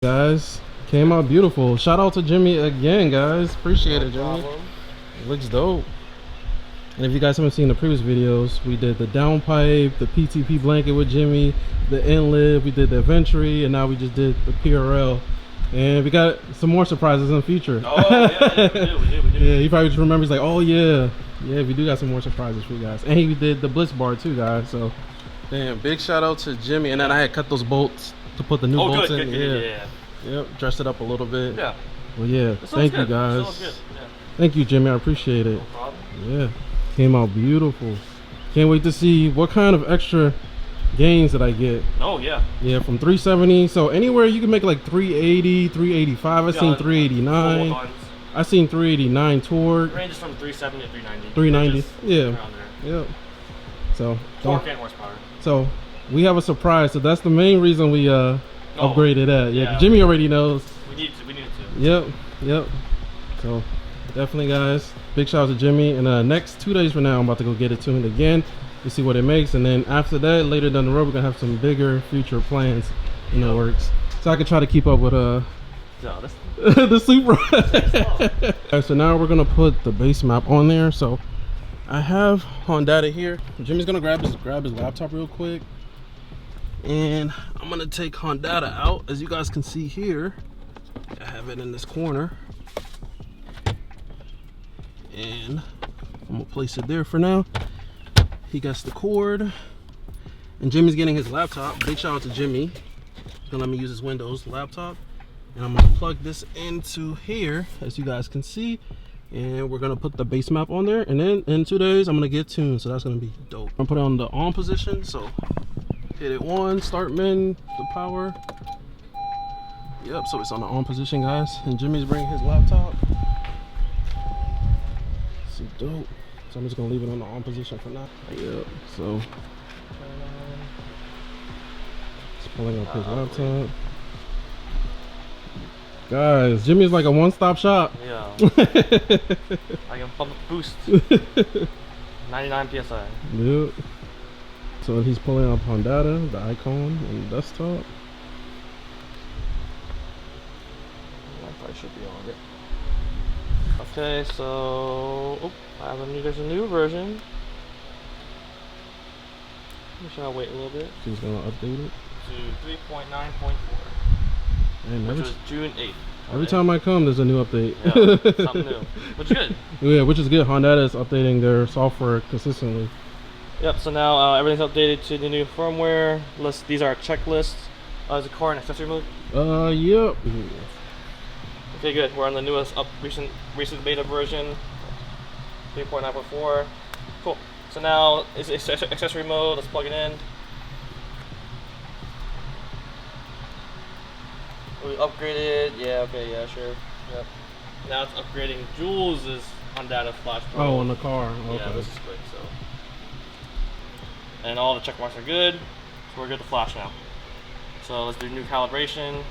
Guys, came out beautiful. Shout out to Jimmy again, guys. Appreciate it, Jimmy. It looks dope. And if you guys haven't seen the previous videos, we did the downpipe, the PTP blanket with Jimmy, the inlet, we did the Venturi, and now we just did the PRL. And we got some more surprises in the future. Oh yeah, we do. Yeah, he probably just remembers like, oh yeah, we do got some more surprises for you guys. And he did the Blitz bar too, guys. So, damn, big shout out to Jimmy. And then I had cut those bolts to put the new bolts in. Good. Yep, dressed it up a little bit. Yeah. Well, yeah, thank you guys. Good. Yeah. Thank you, Jimmy. I appreciate it. No problem. Yeah, came out beautiful. Can't wait to see what kind of extra gains that I get. Oh yeah. Yeah, from 370. So anywhere you can make like 380, 385. I seen 389. I seen 389 torque. Ranges from 370 to 390. 390. Yeah. Around there. Yep. So torque and horsepower. So we have a surprise. So that's the main reason we upgraded that. Yeah, Jimmy already knows. We needed to. Yep. So definitely, guys, big shout out to Jimmy. And next 2 days from now, I'm about to go get it tuned again to see what it makes. And then after that, later down the road, we're gonna have some bigger future plans in the works, so I can try to keep up with the Supra. Alright, so now we're gonna put the base map on there. So I have Honda here. Jimmy's gonna grab his laptop real quick, and I'm gonna take Honda out. As you guys can see here, I have it in this corner, and I'm gonna place it there for now. He gets the cord, and Jimmy's getting his laptop. Big shout out to Jimmy. He's gonna let me use his Windows laptop, and I'm gonna plug this into here, as you guys can see, and we're gonna put the base map on there. And then in 2 days, I'm gonna get tuned, so that's gonna be dope. I'm gonna put it on the on position. So hit it one, start min, the power. Yep, so it's on the on position, guys. And Jimmy's bringing his laptop. So dope. So I'm just gonna leave it on the on position for now. Yep, so just pulling up his laptop. Guys, Jimmy's like a one-stop shop. Yeah. I can pump boost. 99 PSI. Yep. So he's pulling up Honda, the icon, and the desktop. That probably should be on it. Okay, so there's a new version. We shall wait a little bit. She's gonna update it to 3.9.4. Which was June 8th. Every time I come, there's a new update. Yeah, something new, which is good. Yeah, which is good. Honda is updating their software consistently. Yep. So now everything's updated to the new firmware. These are checklists. Is the car in accessory mode? Yep. Okay, good. We're on the newest, recent beta version, 3.9.4. Cool. So now it's accessory mode. Let's plug it in. We upgraded. Yeah. Okay. Yeah. Sure. Yep. Now it's upgrading Jules' Honda Flash Pro. Oh, on the car. Okay. Yeah, this is quick. So, and all the check marks are good. So we're good to flash now. So let's do new calibration.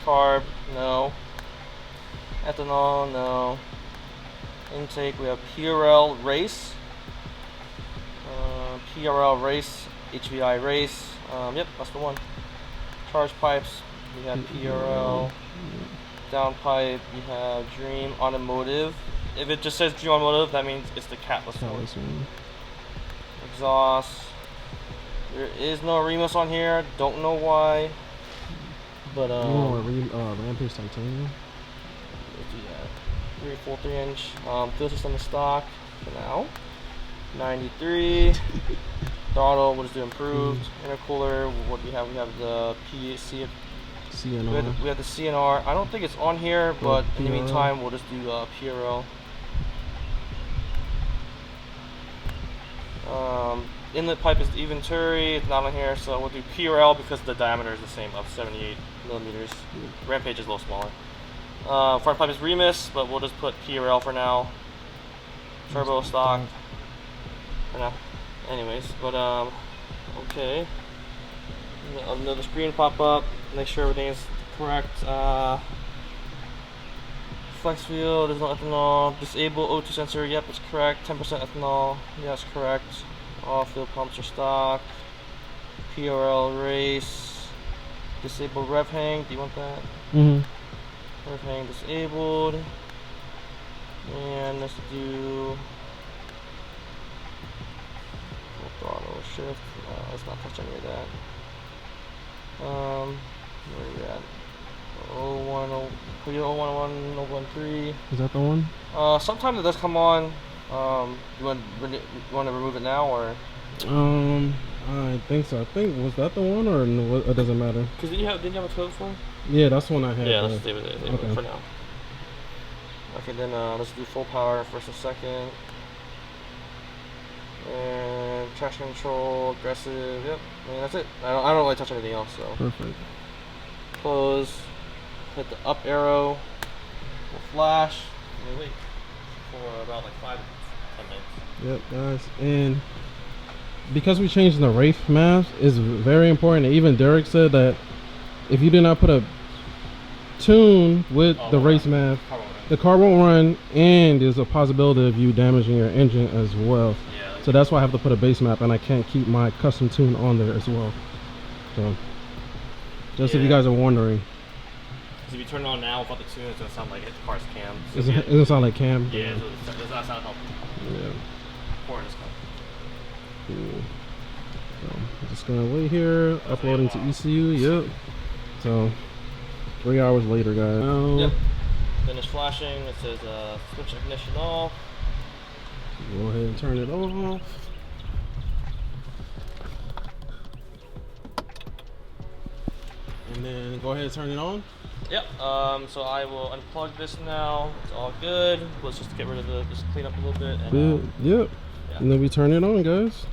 Carb, no. Ethanol, no. Intake, we have PRL race. PRL race, HVI race. Yep, that's the one. Charge pipes, we have PRL. Downpipe, we have Dream Automotive. If it just says Dream Automotive, that means it's the catless one. Exhaust. There is no Remus on here. Don't know why. But Rampage titanium. Let's do that. 3/4 inch. Fuel system is stock for now. 93. Throttle, what is the improved? Intercooler, what do we have? We have the CNR. We have the CNR. I don't think it's on here, but in the meantime, we'll just do PRL. Inlet pipe is the Venturi. It's not on here, so we'll do PRL because the diameter is the same, of 78 millimeters. Rampage is a little smaller. Front pipe is Remus, but we'll just put PRL for now. Turbo stock for now. Anyways, but okay. Another screen pop up. Make sure everything is correct. Flex fuel, there's no ethanol. Disable O2 sensor, yep, it's correct. 10% ethanol, yes, correct. All fuel pumps are stock. PRL race. Disable rev hang. Do you want that? Mm-hmm. Rev hang disabled. And let's do full throttle shift. Let's not touch any of that. Where are we at? 013. Is that the one? Sometimes it does come on. You want to remove it now or? I think so. I think was that the one or no, it doesn't matter. Cause didn't you have a code for? Yeah, that's the one I had. Yeah, let's leave it okay. for now. Okay, then let's do full power first and second. And traction control, aggressive. Yep. I mean that's it. I don't really touch anything else. So. Perfect. Close. Hit the up arrow. We'll flash. And wait for about like 5 to 10 minutes. Yep, guys. And because we changed the Wraith maps, it's very important. Even Derek said that if you do not put a tune with the race map, the car won't run, and there's a possibility of you damaging your engine as well. Yeah, so that's why I have to put a base map, and I can't keep my custom tune on there as well. So just if you guys are wondering. If you turn it on now without the tune, it's gonna sound like the car's cam. So it's gonna sound like cam. Yeah, so does not sound helpful. Yeah. For this car. Cool. So I'm just gonna wait here, uploading to ECU. Yep. So 3 hours later, guys. Now, yep. Finish flashing. It says switch ignition off. Go ahead and turn it off. And then go ahead and turn it on. Yep. So I will unplug this now. It's all good. Let's just get rid of just clean up a little bit. And, yep. Yeah. And then we turn it on, guys.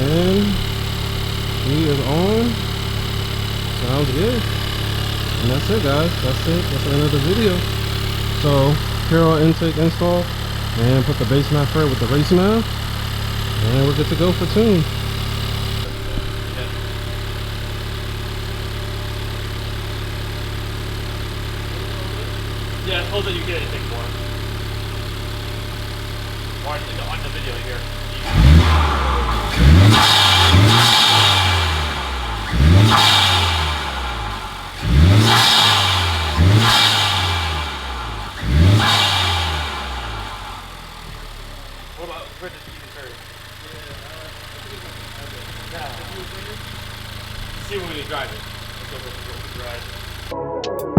And he is on. Sounds good. And that's it, guys. That's it. That's the end of the video. So Hero intake install, and put the base map for it with the race map, and we're good to go for tune. Yeah, suppose that you get anything more. Or on the video here. What about British Even Yeah. See when we drive it. Let's go drive.